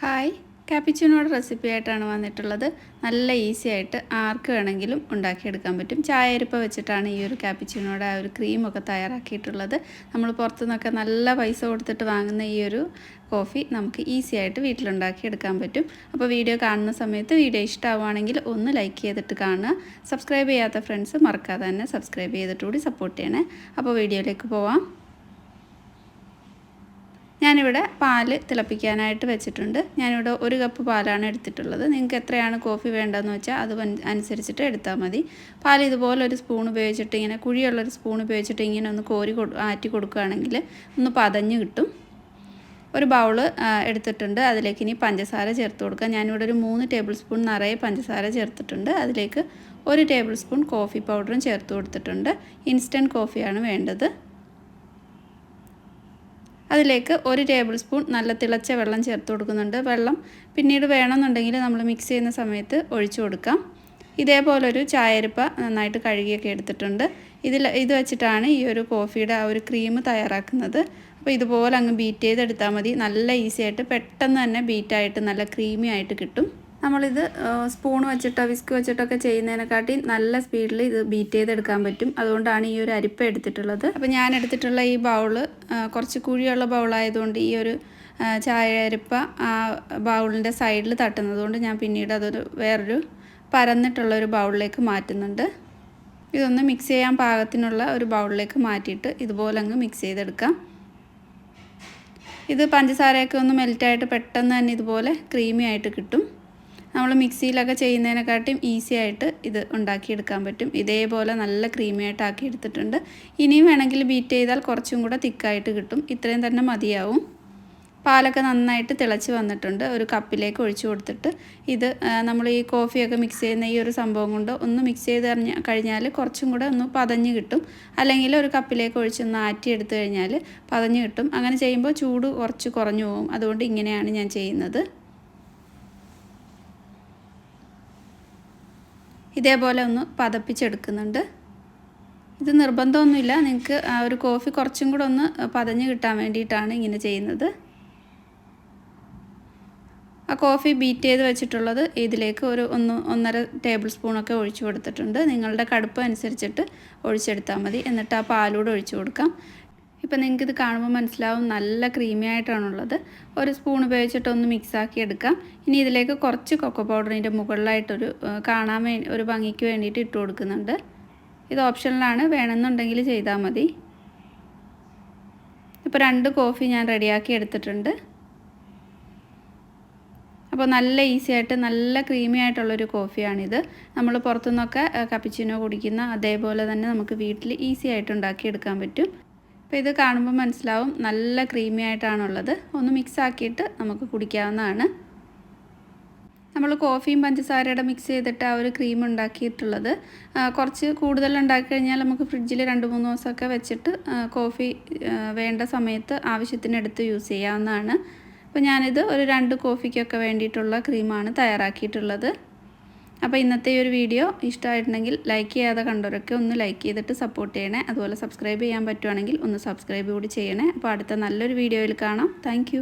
Hi, കാപ്പിച്ചിനോയുടെ recipe ആയിട്ടാണ് വന്നിട്ടുള്ളത്. നല്ല ഈസി ആയിട്ട് ആർക്ക് വേണമെങ്കിലും ഉണ്ടാക്കിയെടുക്കാൻ പറ്റും. ചായയരിപ്പ വെച്ചിട്ടാണ് ഈ ഒരു കാപ്പിച്ചിനോയുടെ ആ ഒരു ക്രീമൊക്കെ തയ്യാറാക്കിയിട്ടുള്ളത്. നമ്മൾ പുറത്തുനിന്നൊക്കെ നല്ല പൈസ കൊടുത്തിട്ട് വാങ്ങുന്ന ഈ ഒരു കോഫി നമുക്ക് ഈസി ആയിട്ട് വീട്ടിലുണ്ടാക്കിയെടുക്കാൻ പറ്റും. അപ്പോൾ വീഡിയോ കാണുന്ന സമയത്ത് വീഡിയോ ഇഷ്ടമാവുകയാണെങ്കിൽ ഒന്ന് ലൈക്ക് ചെയ്തിട്ട് കാണുക. സബ്സ്ക്രൈബ് ചെയ്യാത്ത ഫ്രണ്ട്സ് മറക്കാതെ തന്നെ സബ്സ്ക്രൈബ് ചെയ്തിട്ട് കൂടി സപ്പോർട്ട് ചെയ്യണേ. അപ്പോൾ വീഡിയോയിലേക്ക് പോവാം. ഞാനിവിടെ പാല് തിളപ്പിക്കാനായിട്ട് വെച്ചിട്ടുണ്ട്. ഞാനിവിടെ 1 കപ്പ് പാലാണ് എടുത്തിട്ടുള്ളത്. നിങ്ങൾക്ക് എത്രയാണ് കോഫി വേണ്ടതെന്ന് വെച്ചാൽ അത് അനുസരിച്ചിട്ട് എടുത്താൽ മതി. പാൽ ഇതുപോലെ ഒരു സ്പൂൺ ഉപയോഗിച്ചിട്ട് ഇങ്ങനെ കുഴിയുള്ളൊരു സ്പൂൺ ഉപയോഗിച്ചിട്ട് ഇങ്ങനെ ഒന്ന് ആറ്റി കൊടുക്കുകയാണെങ്കിൽ ഒന്ന് പതഞ്ഞ് കിട്ടും. ഒരു ബൗള് എടുത്തിട്ടുണ്ട്. അതിലേക്ക് ഇനി പഞ്ചസാര ചേർത്ത് കൊടുക്കാം. ഞാനിവിടെ ഒരു 3 ടേബിൾ സ്പൂൺ നിറയെ പഞ്ചസാര ചേർത്തിട്ടുണ്ട്. അതിലേക്ക് 1 ടേബിൾ സ്പൂൺ കോഫി പൗഡറും ചേർത്ത് കൊടുത്തിട്ടുണ്ട്. ഇൻസ്റ്റൻറ്റ് കോഫിയാണ് വേണ്ടത്. അതിലേക്ക് 1 ടേബിൾ സ്പൂൺ നല്ല തിളച്ച വെള്ളം ചേർത്ത് കൊടുക്കുന്നുണ്ട്. വെള്ളം പിന്നീട് വേണമെന്നുണ്ടെങ്കിൽ നമ്മൾ മിക്സ് ചെയ്യുന്ന സമയത്ത് ഒഴിച്ചു കൊടുക്കാം. ഇതേപോലൊരു ചായയരിപ്പ നന്നായിട്ട് കഴുകിയൊക്കെ എടുത്തിട്ടുണ്ട്. ഇത് വെച്ചിട്ടാണ് ഈ ഒരു കോഫിയുടെ ആ ഒരു ക്രീം തയ്യാറാക്കുന്നത്. അപ്പോൾ ഇതുപോലെ അങ്ങ് ബീറ്റ് ചെയ്തെടുത്താൽ മതി. നല്ല ഈസി ആയിട്ട് പെട്ടെന്ന് തന്നെ ബീറ്റായിട്ട് നല്ല ക്രീമി ആയിട്ട് കിട്ടും. നമ്മളിത് സ്പൂൺ വെച്ചിട്ടോ വിസ്ക് വെച്ചിട്ടൊക്കെ ചെയ്യുന്നതിനെക്കാട്ടി നല്ല സ്പീഡിൽ ഇത് ബീറ്റ് ചെയ്തെടുക്കാൻ പറ്റും. അതുകൊണ്ടാണ് ഈ ഒരു അരിപ്പ എടുത്തിട്ടുള്ളത്. അപ്പോൾ ഞാൻ എടുത്തിട്ടുള്ള ഈ ബൗള് കുറച്ച് കുഴിയുള്ള ബൗളായതുകൊണ്ട് ഈ ഒരു ചായ അരിപ്പ ആ ബൗളിൻ്റെ സൈഡിൽ തട്ടുന്നതുകൊണ്ട് ഞാൻ പിന്നീട് അതൊരു വേറൊരു പരന്നിട്ടുള്ള ഒരു ബൗളിലേക്ക് മാറ്റുന്നുണ്ട്. ഇതൊന്ന് മിക്സ് ചെയ്യാൻ പാകത്തിനുള്ള ഒരു ബൗളിലേക്ക് മാറ്റിയിട്ട് ഇതുപോലെ അങ്ങ് മിക്സ് ചെയ്തെടുക്കാം. ഇത് പഞ്ചസാരയൊക്കെ ഒന്ന് മെൽറ്റായിട്ട് പെട്ടെന്ന് തന്നെ ഇതുപോലെ ക്രീമി ആയിട്ട് കിട്ടും. നമ്മൾ മിക്സിയിലൊക്കെ ചെയ്യുന്നതിനെക്കാട്ടും ഈസി ആയിട്ട് ഇത് ഉണ്ടാക്കിയെടുക്കാൻ പറ്റും. ഇതേപോലെ നല്ല ക്രീമി ആയിട്ട് ആക്കി എടുത്തിട്ടുണ്ട്. ഇനിയും വേണമെങ്കിൽ ബീറ്റ് ചെയ്താൽ കുറച്ചും കൂടെ തിക്കായിട്ട് കിട്ടും. ഇത്രയും തന്നെ മതിയാവും. പാലൊക്കെ നന്നായിട്ട് തിളച്ച് വന്നിട്ടുണ്ട്. ഒരു കപ്പിലേക്ക് ഒഴിച്ചു കൊടുത്തിട്ട് ഇത് നമ്മൾ ഈ കോഫിയൊക്കെ മിക്സ് ചെയ്യുന്ന ഈ ഒരു സംഭവം കൊണ്ട് ഒന്ന് മിക്സ് ചെയ്ത് കഴിഞ്ഞാൽ കുറച്ചും കൂടെ ഒന്ന് പതഞ്ഞ് കിട്ടും. അല്ലെങ്കിൽ ഒരു കപ്പിലേക്ക് ഒഴിച്ചൊന്ന് ആറ്റിയെടുത്ത് കഴിഞ്ഞാൽ പതഞ്ഞ് കിട്ടും. അങ്ങനെ ചെയ്യുമ്പോൾ ചൂട് കുറച്ച് കുറഞ്ഞു പോകും. അതുകൊണ്ട് ഇങ്ങനെയാണ് ഞാൻ ചെയ്യുന്നത്. ഇതേപോലെ ഒന്ന് പതപ്പിച്ചെടുക്കുന്നുണ്ട്. ഇത് നിർബന്ധമൊന്നുമില്ല. നിങ്ങൾക്ക് ആ ഒരു കോഫി കുറച്ചും കൂടെ ഒന്ന് പതഞ്ഞ് കിട്ടാൻ വേണ്ടിയിട്ടാണ് ഇങ്ങനെ ചെയ്യുന്നത്. ആ കോഫി ബീറ്റ് ചെയ്ത് വെച്ചിട്ടുള്ളത് ഇതിലേക്ക് ഒരു 1.5 ടേബിൾ സ്പൂണൊക്കെ ഒഴിച്ചു കൊടുത്തിട്ടുണ്ട്. നിങ്ങളുടെ കടുപ്പം അനുസരിച്ചിട്ട് ഒഴിച്ചെടുത്താൽ മതി. എന്നിട്ട് ആ പാലൂടെ ഒഴിച്ചു കൊടുക്കാം. ഇപ്പം നിങ്ങൾക്കിത് കാണുമ്പോൾ മനസ്സിലാവും നല്ല ക്രീമി ആയിട്ടാണുള്ളത്. ഒരു സ്പൂൺ ഉപയോഗിച്ചിട്ട് ഒന്ന് മിക്സാക്കി എടുക്കാം. ഇനി ഇതിലേക്ക് കുറച്ച് കൊക്കോ പൗഡറിൻ്റെ മുകളിലായിട്ടൊരു കാണാൻ ഒരു ഭംഗിക്ക് വേണ്ടിയിട്ട് ഇട്ട് കൊടുക്കുന്നുണ്ട്. ഇത് ഓപ്ഷനിലാണ്, വേണമെന്നുണ്ടെങ്കിൽ ചെയ്താൽ മതി. ഇപ്പോൾ 2 കോഫി ഞാൻ റെഡിയാക്കി എടുത്തിട്ടുണ്ട്. അപ്പോൾ നല്ല ഈസി ആയിട്ട് നല്ല ക്രീമി ആയിട്ടുള്ളൊരു കോഫിയാണിത്. നമ്മൾ പുറത്തുനിന്നൊക്കെ കപ്പിച്ചിനോ കുടിക്കുന്ന അതേപോലെ തന്നെ നമുക്ക് വീട്ടിൽ ഈസി ആയിട്ട് ഉണ്ടാക്കിയെടുക്കാൻ പറ്റും. അപ്പോൾ ഇത് കാണുമ്പോൾ മനസ്സിലാവും നല്ല ക്രീമി ആയിട്ടാണുള്ളത്. ഒന്ന് മിക്സ് ആക്കിയിട്ട് നമുക്ക് കുടിക്കാവുന്നതാണ്. നമ്മൾ കോഫിയും പഞ്ചസാരയുടെ മിക്സ് ചെയ്തിട്ട് ആ ഒരു ക്രീം ഉണ്ടാക്കിയിട്ടുള്ളത് കുറച്ച് കൂടുതൽ ഉണ്ടാക്കി കഴിഞ്ഞാൽ നമുക്ക് ഫ്രിഡ്ജിൽ 2-3 ദിവസമൊക്കെ വെച്ചിട്ട് കോഫി വേണ്ട സമയത്ത് ആവശ്യത്തിനെടുത്ത് യൂസ് ചെയ്യാവുന്നതാണ്. അപ്പോൾ ഞാനിത് ഒരു 2 കോഫിക്കൊക്കെ വേണ്ടിയിട്ടുള്ള ക്രീമാണ് തയ്യാറാക്കിയിട്ടുള്ളത്. അപ്പോൾ ഇന്നത്തെ ഈ ഒരു വീഡിയോ ഇഷ്ടമായിട്ടുണ്ടെങ്കിൽ ലൈക്ക് ചെയ്യാതെ കണ്ടവരൊക്കെ ഒന്ന് ലൈക്ക് ചെയ്തിട്ട് സപ്പോർട്ട് ചെയ്യണേ. അതുപോലെ സബ്സ്ക്രൈബ് ചെയ്യാൻ പറ്റുവാണെങ്കിൽ ഒന്ന് സബ്സ്ക്രൈബ് കൂടി ചെയ്യണേ. അപ്പോൾ അടുത്ത നല്ലൊരു വീഡിയോയിൽ കാണാം. താങ്ക്